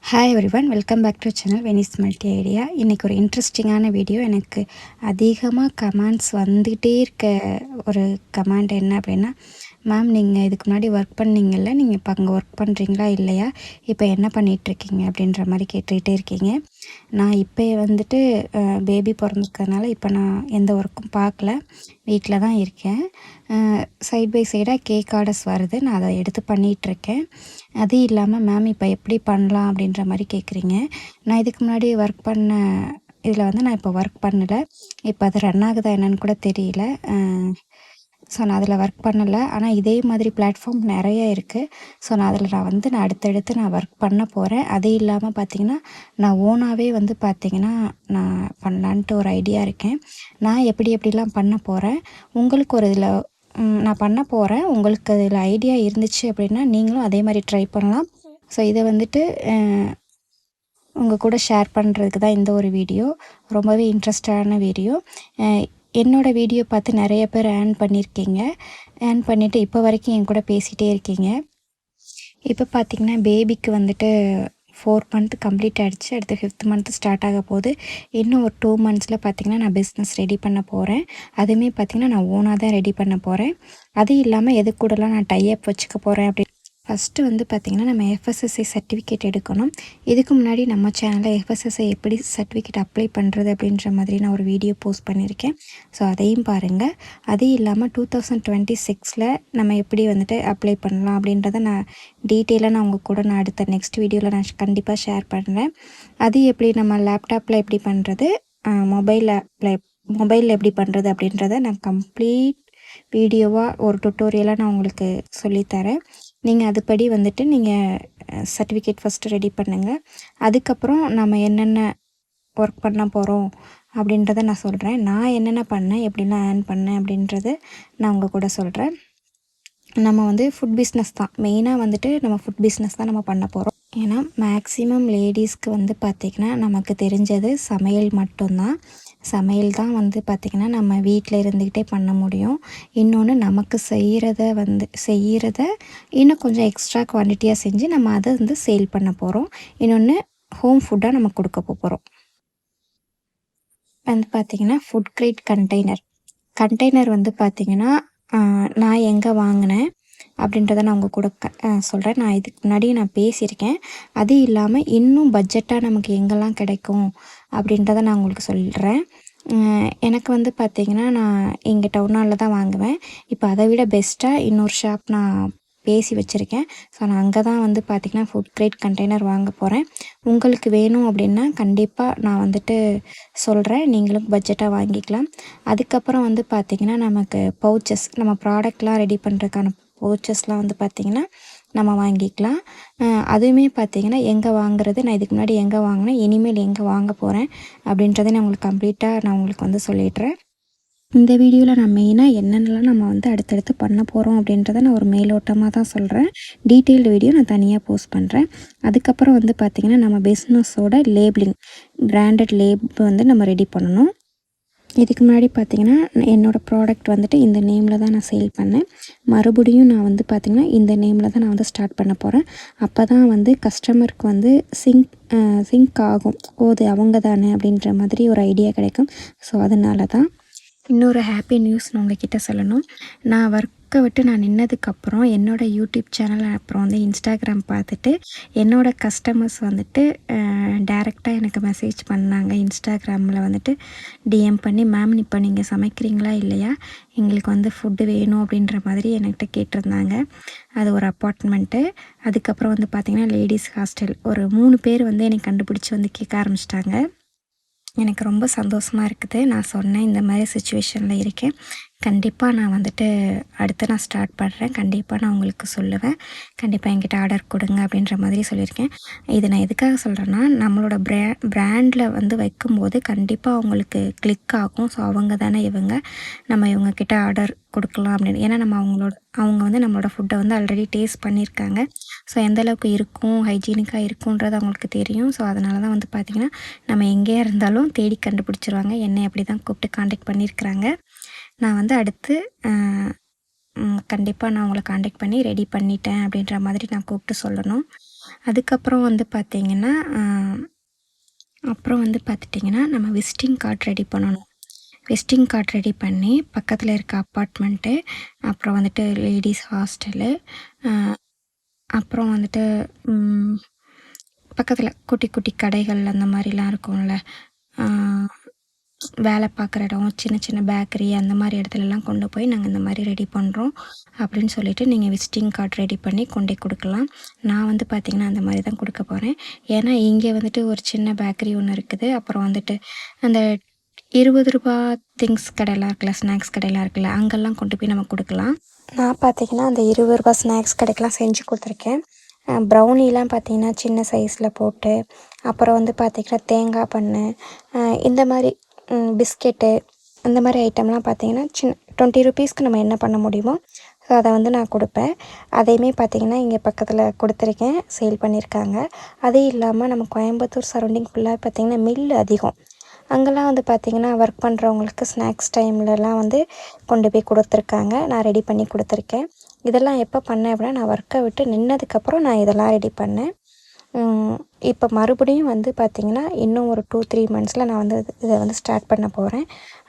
Hi everyone, welcome back to channel Venice multi idea. இன்றைக்கி ஒரு இன்ட்ரெஸ்டிங்கான வீடியோ. எனக்கு அதிகமாக கமெண்ட்ஸ் வந்துகிட்டே இருக்க ஒரு கமெண்ட் என்ன அப்படின்னா, மேம் நீங்கள் இதுக்கு முன்னாடி ஒர்க் பண்ணீங்கல்ல, நீங்கள் இப்போ அங்கே ஒர்க் பண்ணுறீங்களா இல்லையா, இப்போ என்ன பண்ணிகிட்ருக்கீங்க அப்படின்ற மாதிரி கேட்டுகிட்டே இருக்கீங்க. நான் இப்போ வந்துட்டு பேபி பிறந்திருக்கிறதுனால இப்போ நான் எந்த ஒர்க்கும் பார்க்கல, வீட்டில் தான் இருக்கேன். சைட் பை சைடாக கேக் ஆர்டர்ஸ் வருது, நான் அதை எடுத்து பண்ணிகிட்ருக்கேன். அது இல்லாமல் மேம் இப்போ எப்படி பண்ணலாம் அப்படின்ற மாதிரி கேட்குறீங்க. நான் இதுக்கு முன்னாடி ஒர்க் பண்ண இதில் வந்து நான் இப்போ ஒர்க் பண்ணலை. இப்போ அது ரன் ஆகுதா என்னன்னு கூட தெரியல. ஸோ நான் அதில் ஒர்க் பண்ணலை. ஆனால் இதே மாதிரி பிளாட்ஃபார்ம் நிறைய இருக்குது. ஸோ நான் அதில் நான் அடுத்தடுத்து நான் ஒர்க் பண்ண போகிறேன். அது இல்லாமல் பார்த்திங்கன்னா, நான் ஓனாகவே வந்து பார்த்திங்கன்னா நான் பண்ணலான்ட்டு ஒரு ஐடியா இருக்கேன். நான் எப்படிலாம் பண்ண போகிறேன், உங்களுக்கு ஒரு இதில் நான் பண்ண போகிறேன். உங்களுக்கு அதில் ஐடியா இருந்துச்சு அப்படின்னா நீங்களும் அதே மாதிரி ட்ரை பண்ணலாம். ஸோ இதை வந்துட்டு உங்கள் கூட ஷேர் பண்ணுறதுக்கு தான் இந்த ஒரு வீடியோ. ரொம்பவே இன்ட்ரெஸ்டான வீடியோ. என்னோடய வீடியோ பார்த்து நிறைய பேர் ஏர்ன் பண்ணியிருக்கீங்க. ஏர்ன் பண்ணிவிட்டு இப்போ வரைக்கும் என் கூட பேசிகிட்டே இருக்கீங்க. இப்போ பார்த்திங்கன்னா பேபிக்கு வந்துட்டு 4 மந்த் கம்ப்ளீட் ஆகிடுச்சு. அடுத்து 5th மந்த் ஸ்டார்ட் ஆக போகுது. இன்னும் ஒரு 2 மந்த்ஸில் பார்த்திங்கன்னா நான் பிஸ்னஸ் ரெடி பண்ண போகிறேன். அதுவுமே பார்த்திங்கன்னா நான் ஓனாக தான் ரெடி பண்ண போகிறேன். அது இல்லாமல் எது கூடலாம் நான் டைப் வச்சுக்க போகிறேன் அப்படி ஃபஸ்ட்டு வந்து பார்த்திங்கன்னா நம்ம எஃப்எஸ்எஸ்ஐ சர்டிஃபிகேட் எடுக்கணும். இதுக்கு முன்னாடி நம்ம சேனலில் எஃப்எஸ்எஸ்ஐ எப்படி சர்டிஃபிகேட் அப்ளை பண்ணுறது அப்படின்ற மாதிரி நான் ஒரு வீடியோ போஸ்ட் பண்ணியிருக்கேன். ஸோ அதையும் பாருங்கள். அது இல்லாமல் 2026 நம்ம எப்படி வந்துட்டு அப்ளை பண்ணலாம் அப்படின்றத நான் டீட்டெயிலாக நான் உங்கள் கூட நான் அடுத்த நெக்ஸ்ட் வீடியோவில் நான் கண்டிப்பாக ஷேர் பண்ணுறேன். அது எப்படி நம்ம லேப்டாப்பில் எப்படி பண்ணுறது, மொபைலில் எப்படி பண்ணுறது அப்படின்றத நான் கம்ப்ளீட் வீடியோவாக ஒரு டுட்டோரியலாக நான் உங்களுக்கு சொல்லித்தரேன். நீங்கள் அதுபடி வந்துட்டு நீங்கள் சர்டிஃபிகேட் ஃபஸ்ட்டு ரெடி பண்ணுங்கள். அதுக்கப்புறம் நம்ம என்னென்ன ஒர்க் பண்ண போகிறோம் அப்படின்றத நான் சொல்கிறேன். நான் என்னென்ன பண்ணேன், எப்படிலாம் ஏர்ன் பண்ணேன் அப்படின்றத நான் உங்கள் கூட சொல்கிறேன். நம்ம வந்து ஃபுட் பிஸ்னஸ் தான் மெயினாக வந்துட்டு நம்ம ஃபுட் பிஸ்னஸ் தான் நம்ம பண்ண போகிறோம். ஏன்னா மேக்ஸிமம் லேடிஸ்க்கு வந்து பார்த்திங்கன்னா நமக்கு தெரிஞ்சது சமையல் மட்டும்தான். சமையல் தான் வந்து பார்த்திங்கன்னா நம்ம வீட்டில் இருந்துக்கிட்டே பண்ண முடியும். இன்னொன்று நமக்கு செய்கிறத இன்னும் கொஞ்சம் எக்ஸ்ட்ரா குவான்டிட்டியாக செஞ்சு நம்ம அதை வந்து சேல் பண்ண போகிறோம். இன்னொன்று ஹோம் ஃபுட்டாக நம்ம கொடுக்க போகிறோம். வந்து பார்த்திங்கன்னா ஃபுட் கிரேட் கண்டெய்னர் வந்து பார்த்திங்கன்னா நான் எங்கே வாங்கினேன் அப்படின்றத நான் உங்கள் கூட சொல்கிறேன். நான் இதுக்கு முன்னாடி நான் பேசியிருக்கேன். அது இல்லாமல் இன்னும் பட்ஜெட்டாக நமக்கு எங்கெல்லாம் கிடைக்கும் அப்படின்றத நான் உங்களுக்கு சொல்கிறேன். எனக்கு வந்து பார்த்திங்கன்னா நான் இங்கே டவுன் ஹாலில் தான் வாங்குவேன். இப்போ அதை விட பெஸ்ட்டாக இன்னொரு ஷாப் நான் பேசி வச்சுருக்கேன். ஸோ நான் அங்கே தான் வந்து பார்த்திங்கன்னா ஃபுட் கிரேட் கண்டெய்னர் வாங்க போகிறேன். உங்களுக்கு வேணும் அப்படின்னா கண்டிப்பாக நான் வந்துட்டு சொல்கிறேன். நீங்களும் பட்ஜெட்டாக வாங்கிக்கலாம். அதுக்கப்புறம் வந்து பார்த்திங்கன்னா நமக்கு பவுச்சஸ், நம்ம ப்ராடக்ட்லாம் ரெடி பண்ணுறதுக்கான பவுச்சஸ்லாம் வந்து பார்த்திங்கன்னா நம்ம வாங்கிக்கலாம். அதுவுமே பார்த்திங்கன்னா எங்கே வாங்குறது, நான் இதுக்கு முன்னாடி எங்கே வாங்கினேன், இனிமேல் எங்கே வாங்க போகிறேன் அப்படின்றத நான் உங்களுக்கு வந்து சொல்லிடுறேன். இந்த வீடியோவில் நான் மெயினாக என்னென்னலாம் நம்ம வந்து அடுத்தடுத்து பண்ண போகிறோம் அப்படின்றத நான் ஒரு மேலோட்டமாக தான் சொல்கிறேன். டீட்டெயில்டு வீடியோ நான் தனியாக போஸ்ட் பண்ணுறேன். அதுக்கப்புறம் வந்து பார்த்திங்கன்னா நம்ம பிஸ்னஸோட லேபிளிங், பிராண்டட் லேபிள் வந்து நம்ம ரெடி பண்ணணும். இதுக்கு முன்னாடி பார்த்திங்கன்னா என்னோடய ப்ராடக்ட் வந்துட்டு இந்த நேமில் தான் நான் சேல் பண்ணேன். மறுபடியும் நான் வந்து பார்த்திங்கன்னா இந்த நேமில் தான் நான் வந்து ஸ்டார்ட் பண்ண போகிறேன். அப்போ தான் வந்து கஸ்டமருக்கு வந்து சிங்க் ஆகும், அது அவங்க தானே அப்படின்ற மாதிரி ஒரு ஐடியா கிடைக்கும். ஸோ அதனால தான். இன்னொரு ஹாப்பி நியூஸ் நான் உங்ககிட்ட சொல்லணும். நான் ஒர்க்கை விட்டு நான் நின்னதுக்கப்புறம் என்னோடய யூடியூப் சேனல் அப்புறம் வந்து இன்ஸ்டாகிராம் பார்த்துட்டு என்னோடய கஸ்டமர்ஸ் வந்துட்டு டைரெக்டாக எனக்கு மெசேஜ் பண்ணாங்க. இன்ஸ்டாகிராமில் வந்துட்டு டிஎம் பண்ணி, மேம் இப்போ நீங்கள் சமைக்கிறீங்களா இல்லையா, எங்களுக்கு வந்து ஃபுட்டு வேணும் அப்படின்ற மாதிரி என்கிட்ட கேட்டிருந்தாங்க. அது ஒரு அப்பார்ட்மெண்ட்டு. அதுக்கப்புறம் வந்து பார்த்திங்கன்னா லேடிஸ் ஹாஸ்டல் ஒரு 3 பேர் வந்து என்னை கண்டுபிடிச்சி வந்து கேட்க ஆரம்பிச்சிட்டாங்க. எனக்கு ரொம்ப சந்தோஷமாக இருக்குது. நான் சொன்னேன் இந்த மாதிரி சுச்சுவேஷனில் இருக்கேன், கண்டிப்பாக நான் வந்துட்டு அடுத்து நான் ஸ்டார்ட் பண்ணுறேன், கண்டிப்பாக நான் உங்களுக்கு சொல்லுவேன், கண்டிப்பாக என்கிட்ட ஆர்டர் கொடுங்க அப்படின்ற மாதிரி சொல்லியிருக்கேன். இது நான் எதுக்காக சொல்கிறேன்னா, நம்மளோட பிராண்டில் வந்து வைக்கும்போது கண்டிப்பாக அவங்களுக்கு கிளிக் ஆகும். ஸோ அவங்க தானே நம்ம இவங்கக்கிட்ட ஆர்டர் கொடுக்கலாம் அப்படின்னு. ஏன்னா அவங்க வந்து நம்மளோட ஃபுட்டை வந்து ஆல்ரெடி டேஸ்ட் பண்ணியிருக்காங்க. ஸோ எந்தளவுக்கு இருக்கும், ஹைஜீனிக்காக இருக்குன்றது அவங்களுக்கு தெரியும். ஸோ அதனால தான் வந்து பார்த்திங்கன்னா நம்ம எங்கேயா இருந்தாலும் தேடி கண்டுபிடிச்சிருவாங்க. என்னை அப்படி தான் கூப்பிட்டு காண்டாக்ட் பண்ணியிருக்கிறாங்க. நான் வந்து அடுத்து கண்டிப்பாக நான் உங்களை காண்டாக்ட் பண்ணி ரெடி பண்ணிட்டேன் அப்படின்ற மாதிரி நான் கூப்பிட்டு சொல்லணும். அதுக்கப்புறம் வந்து பார்த்திங்கன்னா நம்ம விசிட்டிங் கார்ட் ரெடி பண்ணணும். விசிட்டிங் கார்ட் ரெடி பண்ணி பக்கத்தில் இருக்க அப்பார்ட்மெண்ட்டு, அப்புறம் வந்துட்டு லேடீஸ் ஹாஸ்டலு, அப்புறம் வந்துட்டு பக்கத்தில் குட்டி குட்டி கடைகள் அந்த மாதிரிலாம் இருக்கும்ல, வேலை பார்க்குற இடம், சின்ன சின்ன பேக்கரி அந்த மாதிரி இடத்துலலாம் கொண்டு போய் நாங்கள் இந்த மாதிரி ரெடி பண்ணுறோம் அப்படின்னு சொல்லிவிட்டு நீங்கள் விசிட்டிங் கார்ட் ரெடி பண்ணி கொண்டே கொடுக்கலாம். நான் வந்து பார்த்திங்கன்னா அந்த மாதிரி தான் கொடுக்க போகிறேன். ஏன்னா இங்கே வந்துட்டு ஒரு சின்ன பேக்கரி ஒன்று இருக்குது. அப்புறம் வந்துட்டு அந்த ₹20 திங்ஸ் கடையெல்லாம் இருக்குல்ல, ஸ்நாக்ஸ் கடையெல்லாம் இருக்குல்ல, அங்கெல்லாம் கொண்டு போய் நம்ம கொடுக்கலாம். நான் பார்த்திங்கன்னா அந்த ₹20 ஸ்நாக்ஸ் கடைக்கெலாம் செஞ்சு கொடுத்துருக்கேன். ப்ரௌனிலாம் பார்த்திங்கன்னா சின்ன சைஸில் போட்டு, அப்புறம் வந்து பார்த்திங்கன்னா தேங்காய் பண்ணு, இந்த மாதிரி பிஸ்கெட்டு, இந்த மாதிரி ஐட்டம்லாம் பார்த்திங்கன்னா சின்ன ₹20க்கு நம்ம என்ன பண்ண முடியுமோ ஸோ அதை வந்து நான் கொடுப்பேன். அதையுமே பார்த்திங்கன்னா இங்கே பக்கத்தில் கொடுத்துருக்கேன், சேல் பண்ணியிருக்காங்க. அதே இல்லாமல் நம்ம கோயம்புத்தூர் சரௌண்டிங் ஃபுல்லாக பார்த்திங்கன்னா மில்லு அதிகம். அங்கெல்லாம் வந்து பார்த்திங்கன்னா ஒர்க் பண்ணுறவங்களுக்கு ஸ்நாக்ஸ் டைம்லலாம் வந்து கொண்டு போய் கொடுத்துருக்காங்க. நான் ரெடி பண்ணி கொடுத்துருக்கேன். இதெல்லாம் எப்போ பண்ணேன் அப்படின்னா, நான் ஒர்க்கை விட்டு நின்னதுக்கப்புறம் நான் இதெல்லாம் ரெடி பண்ணேன். இப்போ மறுபடியும் வந்து பார்த்திங்கன்னா இன்னும் ஒரு 2-3 மந்த்ஸில் நான் வந்து இதை வந்து ஸ்டார்ட் பண்ண போகிறேன்.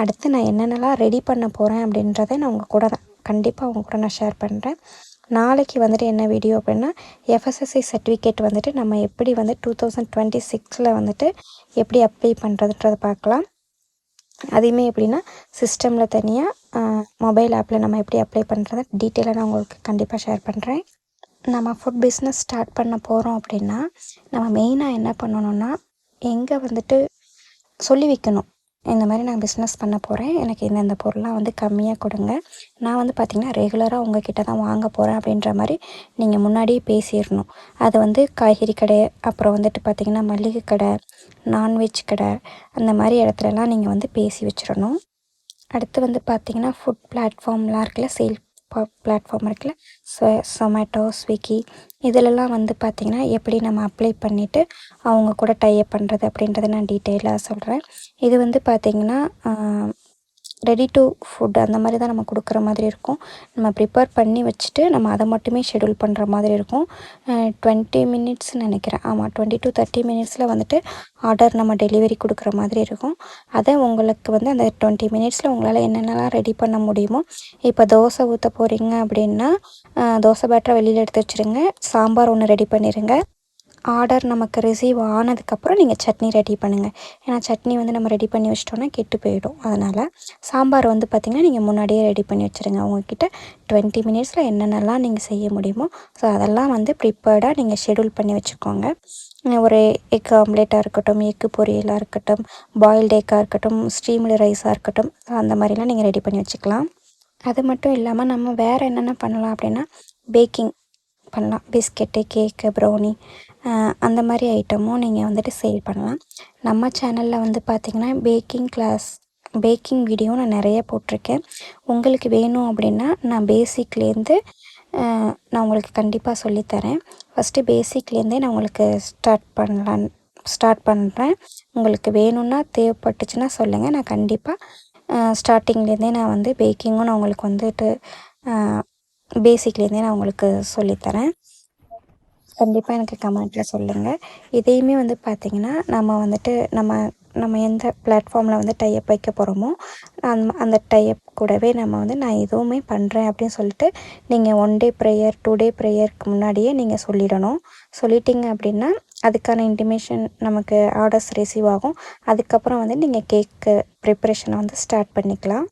அடுத்து நான் என்னென்னலாம் ரெடி பண்ண போகிறேன் அப்படின்றத நான் உங்கள் கூட கண்டிப்பாக உங்கள் கூட நான் ஷேர் பண்ணுறேன். நாளைக்கு வந்துட்டு என்ன வீடியோ அப்படின்னா, எஃப்எஸ்எஸ்ஐ சர்டிஃபிகேட் வந்துட்டு நம்ம எப்படி வந்து 2026 வந்துட்டு எப்படி அப்ளை பண்ணுறதுன்றதை பார்க்கலாம். அதையுமே எப்படின்னா சிஸ்டமில் தனியாக மொபைல் ஆப்பில் நம்ம எப்படி அப்ளை பண்ணுறதை டீட்டெயிலாக நான் உங்களுக்கு கண்டிப்பாக ஷேர் பண்ணுறேன். நம்ம ஃபுட் பிஸ்னஸ் ஸ்டார்ட் பண்ண போகிறோம் அப்படின்னா, நம்ம மெயினாக என்ன பண்ணணும்னா, எங்கே வந்துட்டு சொல்லி வைக்கணும். இந்த மாதிரி நான் பிஸ்னஸ் பண்ண போகிறேன், எனக்கு இந்தந்த பொருள்லாம் வந்து கம்மியாக கொடுங்க, நான் வந்து பார்த்திங்கன்னா ரெகுலராக உங்ககிட்ட தான் வாங்க போகிறேன் அப்படின்ற மாதிரி நீங்கள் முன்னாடியே பேசிடணும். அது வந்து காய்கறி கடை, அப்புறம் வந்துட்டு பார்த்திங்கன்னா மளிகை கடை, நான்வெஜ் கடை, அந்த மாதிரி இடத்துலலாம் நீங்கள் வந்து பேசி வச்சிடணும். அடுத்து வந்து பார்த்திங்கன்னா ஃபுட் பிளாட்ஃபார்ம்லாம் இருக்குல்ல, சேல் பிளாட்ஃபார்ம் இருக்குல்ல, சொமேட்டோ, ஸ்விக்கி, இதிலெல்லாம் வந்து பார்த்திங்கன்னா எப்படி நம்ம அப்ளை பண்ணிவிட்டு அவங்க கூட டைப் பண்ணுறது அப்படின்றத நான் டீட்டெயிலாக சொல்கிறேன். இது வந்து பார்த்திங்கன்னா ரெடி டு ஃபுட் அந்த மாதிரி தான் நம்ம கொடுக்குற மாதிரி இருக்கும். நம்ம ப்ரிப்பேர் பண்ணி வச்சுட்டு நம்ம அதை மட்டுமே ஷெடியூல் பண்ணுற மாதிரி இருக்கும். 20 மினிட்ஸ்னு நினைக்கிறேன். ஆமாம், 20 to 30 மினிட்ஸில் வந்துட்டு ஆர்டர் நம்ம டெலிவரி கொடுக்குற மாதிரி இருக்கும். அதை உங்களுக்கு வந்து அந்த 20 மினிட்ஸில் உங்களால் என்னென்னலாம் ரெடி பண்ண முடியுமோ, இப்போ தோசை ஊற்ற போகிறீங்க அப்படின்னா தோசை பேட்டரை வெளியில் எடுத்து வச்சுருங்க, சாம்பார் ஒன்று ரெடி பண்ணிடுங்க. ஆர்டர் நமக்கு ரிசீவ் ஆனதுக்கப்புறம் நீங்கள் சட்னி ரெடி பண்ணுங்கள். ஏன்னா சட்னி வந்து நம்ம ரெடி பண்ணி வச்சிட்டோன்னா கெட்டு போயிடும். அதனால் சாம்பார் வந்து பார்த்திங்கன்னா நீங்கள் முன்னாடியே ரெடி பண்ணி வச்சுருங்க. உங்கள்கிட்ட 20 மினிட்ஸில் என்னென்னலாம் நீங்கள் செய்ய முடியுமோ ஸோ அதெல்லாம் வந்து ப்ரிப்பேர்டாக நீங்கள் ஷெடியூல் பண்ணி வச்சுக்கோங்க. ஒரு எக் ஆம்லேட்டாக இருக்கட்டும், எக்கு பொரியலாக இருக்கட்டும், பாயில்டு எக்காக இருக்கட்டும், ஸ்டீம்டு ரைஸாக இருக்கட்டும், அந்த மாதிரிலாம் நீங்கள் ரெடி பண்ணி வச்சுக்கலாம். அது மட்டும் இல்லாமல் நம்ம வேறு என்னென்ன பண்ணலாம் அப்படின்னா, பேக்கிங் பண்ணலாம். பிஸ்கெட்டு, கேக்கு, ப்ரௌனி, அந்த மாதிரி ஐட்டமும் நீங்கள் வந்துட்டு சேல் பண்ணலாம். நம்ம சேனலில் வந்து பார்த்திங்கன்னா பேக்கிங் வீடியோ நான் நிறைய போட்டிருக்கேன். உங்களுக்கு வேணும் அப்படின்னா நான் பேசிக்லேருந்து நான் உங்களுக்கு கண்டிப்பாக சொல்லித்தரேன். ஃபஸ்ட்டு பேசிக்லேருந்தே நான் உங்களுக்கு ஸ்டார்ட் பண்ணுறேன். உங்களுக்கு வேணும்னா தேவைப்பட்டுச்சுன்னா சொல்லுங்கள், நான் கண்டிப்பாக ஸ்டார்டிங்லேருந்தே நான் வந்து பேக்கிங்கும் நான் உங்களுக்கு வந்துட்டு பேசிக்லேருந்தே நான் உங்களுக்கு சொல்லித்தரேன். கண்டிப்பாக எனக்கு கமெண்ட்டில் சொல்லுங்கள். இதையுமே வந்து பார்த்திங்கன்னா நம்ம வந்துட்டு நம்ம எந்த பிளாட்ஃபார்மில் வந்து டைப் வைக்க போகிறோமோ அந்த டைப் கூடவே நம்ம வந்து நான் இதுவுமே பண்ணுறேன் அப்படின்னு சொல்லிட்டு நீங்கள் 1 டே ப்ரேயர் 2 டே ப்ரேயருக்கு முன்னாடியே நீங்கள் சொல்லிடணும். சொல்லிட்டீங்க அப்படின்னா அதுக்கான இன்டிமேஷன் நமக்கு ஆர்டர்ஸ் ரிசீவ் ஆகும். அதுக்கப்புறம் வந்து நீங்கள் கேக்கு ப்ரிப்ரேஷனை வந்து ஸ்டார்ட் பண்ணிக்கலாம்.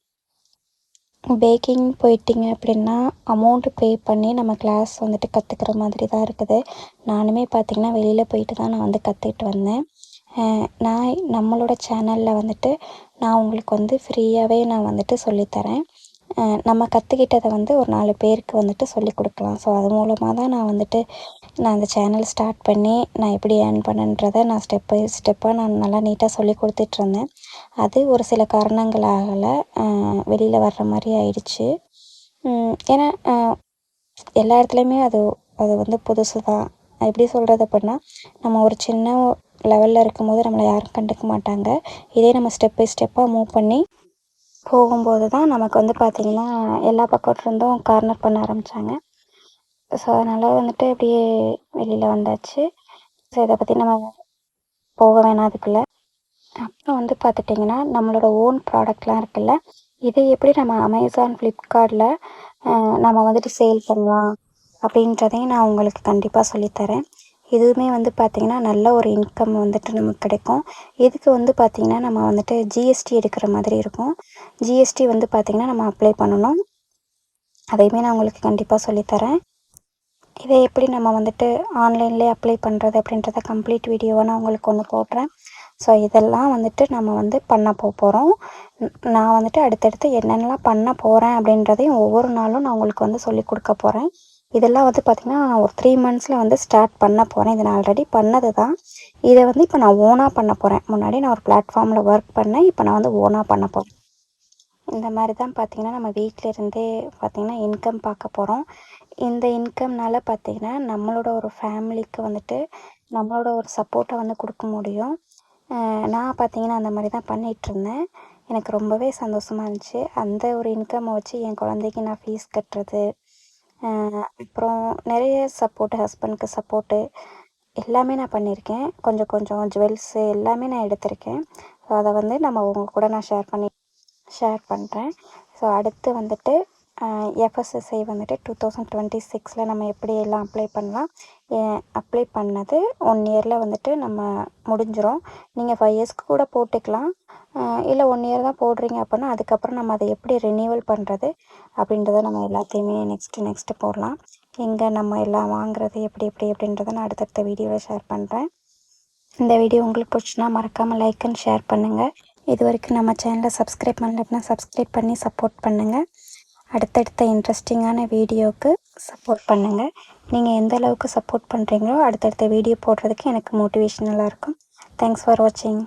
பேக்கிங் போயிட்டிங்க அப்படின்னா அமௌண்ட்டு பே பண்ணி நம்ம கிளாஸ் வந்துட்டு கற்றுக்கிற மாதிரி தான் இருக்குது. நானுமே பார்த்திங்கன்னா வெளியில் போயிட்டு தான் நான் வந்து கற்றுக்கிட்டு வந்தேன். நம்மளோட சேனலில் வந்துட்டு நான் உங்களுக்கு வந்து ஃப்ரீயாகவே நான் வந்துட்டு சொல்லித்தரேன். நம்ம கற்றுக்கிட்டதை வந்து ஒரு 4 பேருக்கு வந்துட்டு சொல்லிக் கொடுக்கலாம். ஸோ அது மூலமாக தான் நான் அந்த சேனல் ஸ்டார்ட் பண்ணி நான் எப்படி ஏர்ன் பண்ணேன்றதை நான் ஸ்டெப் பை ஸ்டெப்பாக நான் நல்லா நீட்டாக சொல்லி கொடுத்துட்ருந்தேன். அது ஒரு சில காரணங்களால் வெளியில் வர்ற மாதிரி ஆயிடுச்சு. ஏன்னா எல்லா இடத்துலையுமே அது வந்து புதுசு தான். எப்படி சொல்கிறது அப்படின்னா, நம்ம ஒரு சின்ன லெவலில் இருக்கும்போது நம்மளை யாரும் கண்டுக்க மாட்டாங்க. இதே நம்ம ஸ்டெப் பை ஸ்டெப்பாக மூவ் பண்ணி போகும்போது தான் நமக்கு வந்து பார்த்திங்கன்னா எல்லா பக்கத்துலேருந்தும் கார்னர் பண்ண ஆரம்பித்தாங்க. ஸோ அதனால் வந்துட்டு அப்படியே வெளியில் வந்தாச்சு. ஸோ இதை பற்றி நம்ம போக வேணாம் அதுக்குள்ளே. அப்புறம் வந்து பார்த்துட்டிங்கன்னா நம்மளோட ஓன் ப்ராடக்ட்லாம் இருக்குல்ல, இதை எப்படி நம்ம அமேசான், ஃப்ளிப்கார்ட்டில் நம்ம வந்துட்டு சேல் பண்ணலாம் அப்படின்றதையும் நான் உங்களுக்கு கண்டிப்பாக சொல்லித்தரேன். இதுவுமே வந்து பார்த்திங்கன்னா நல்ல ஒரு இன்கம் வந்துட்டு நமக்கு கிடைக்கும். இதுக்கு வந்து பார்த்திங்கன்னா நம்ம வந்துட்டு ஜிஎஸ்டி எடுக்கிற மாதிரி இருக்கும். ஜிஎஸ்டி வந்து பார்த்திங்கன்னா நம்ம அப்ளை பண்ணணும். அதையுமே நான் உங்களுக்கு கண்டிப்பாக சொல்லித்தரேன். இதை எப்படி நம்ம வந்துட்டு ஆன்லைன்லேயே அப்ளை பண்ணுறது அப்படின்றத கம்ப்ளீட் வீடியோவாக நான் உங்களுக்கு ஒன்று போடுறேன். ஸோ இதெல்லாம் வந்துட்டு நம்ம வந்து பண்ண போகிறோம். நான் வந்துட்டு அடுத்தடுத்து என்னென்னலாம் பண்ண போகிறேன் அப்படின்றதையும் ஒவ்வொரு நாளும் நான் உங்களுக்கு வந்து சொல்லிக் கொடுக்க போகிறேன். இதெல்லாம் வந்து பார்த்திங்கன்னா நான் ஒரு 3 மந்த்ஸில் வந்து ஸ்டார்ட் பண்ண போகிறேன். இது நான் ஆல்ரெடி பண்ணது தான். இதை வந்து இப்போ நான் ஓனாக பண்ண போகிறேன். முன்னாடி நான் ஒரு பிளாட்ஃபார்மில் ஒர்க் பண்ணேன். இப்போ நான் வந்து ஓனாக பண்ண போகிறேன். இந்த மாதிரி தான் பார்த்திங்கன்னா நம்ம வீட்டில் இருந்தே பார்த்திங்கன்னா இன்கம் பார்க்க போகிறோம். இந்த இன்கம்னால பார்த்திங்கன்னா நம்மளோட ஒரு ஃபேமிலிக்கு வந்துட்டு நம்மளோட ஒரு சப்போர்ட்டை வந்து கொடுக்க முடியும். நான் பார்த்திங்கன்னா அந்த மாதிரி தான் பண்ணிகிட்ருந்தேன். எனக்கு ரொம்பவே சந்தோஷமாக இருந்துச்சு. அந்த ஒரு இன்கம்மை வச்சு என் குழந்தைக்கு நான் ஃபீஸ் கட்டுறது, அப்புறம் நிறைய சப்போர்ட்டு, ஹஸ்பண்டுக்கு சப்போர்ட்டு எல்லாமே நான் பண்ணியிருக்கேன். கொஞ்சம் கொஞ்சம் ஜுவல்ஸு எல்லாமே நான் எடுத்திருக்கேன். ஸோ அதை வந்து நம்ம உங்கள் கூட நான் ஷேர் பண்ணுறேன். ஸோ அடுத்து வந்துட்டு எஃப்எஸ்எஸ்ஐ வந்துட்டு 2026 நம்ம எப்படி எல்லாம் அப்ளை பண்ணலாம். அப்ளை பண்ணது 1 இயரில் வந்துட்டு நம்ம முடிஞ்சிடும். நீங்கள் 5 இயர்ஸ்க்கு கூட போட்டுக்கலாம். இல்லை 1 இயர் தான் போடுறீங்க அப்படின்னா அதுக்கப்புறம் நம்ம அதை எப்படி ரினியூவல் பண்ணுறது அப்படின்றத நம்ம எல்லாத்தையுமே நெக்ஸ்ட்டு போடலாம். எங்கே நம்ம எல்லாம் வாங்குறது எப்படி அப்படின்றத நான் அடுத்தடுத்த வீடியோவில் ஷேர் பண்ணுறேன். இந்த வீடியோ உங்களுக்கு பிடிச்சுன்னா மறக்காமல் லைக் அண்ட் ஷேர் பண்ணுங்கள். இது வரைக்கும் நம்ம சேனலை சப்ஸ்கிரைப் பண்ணலைன்னா சப்ஸ்கிரைப் பண்ணி சப்போர்ட் பண்ணுங்கள். அடுத்தடுத்த இன்ட்ரெஸ்டிங்கான வீடியோவுக்கு சப்போர்ட் பண்ணுங்கள். நீங்கள் எந்த அளவுக்கு சப்போர்ட் பண்ணுறீங்களோ அடுத்தடுத்த வீடியோ போடுறதுக்கு எனக்கு மோட்டிவேஷனலாக இருக்கும். தேங்க்ஸ் ஃபார் வாட்சிங்.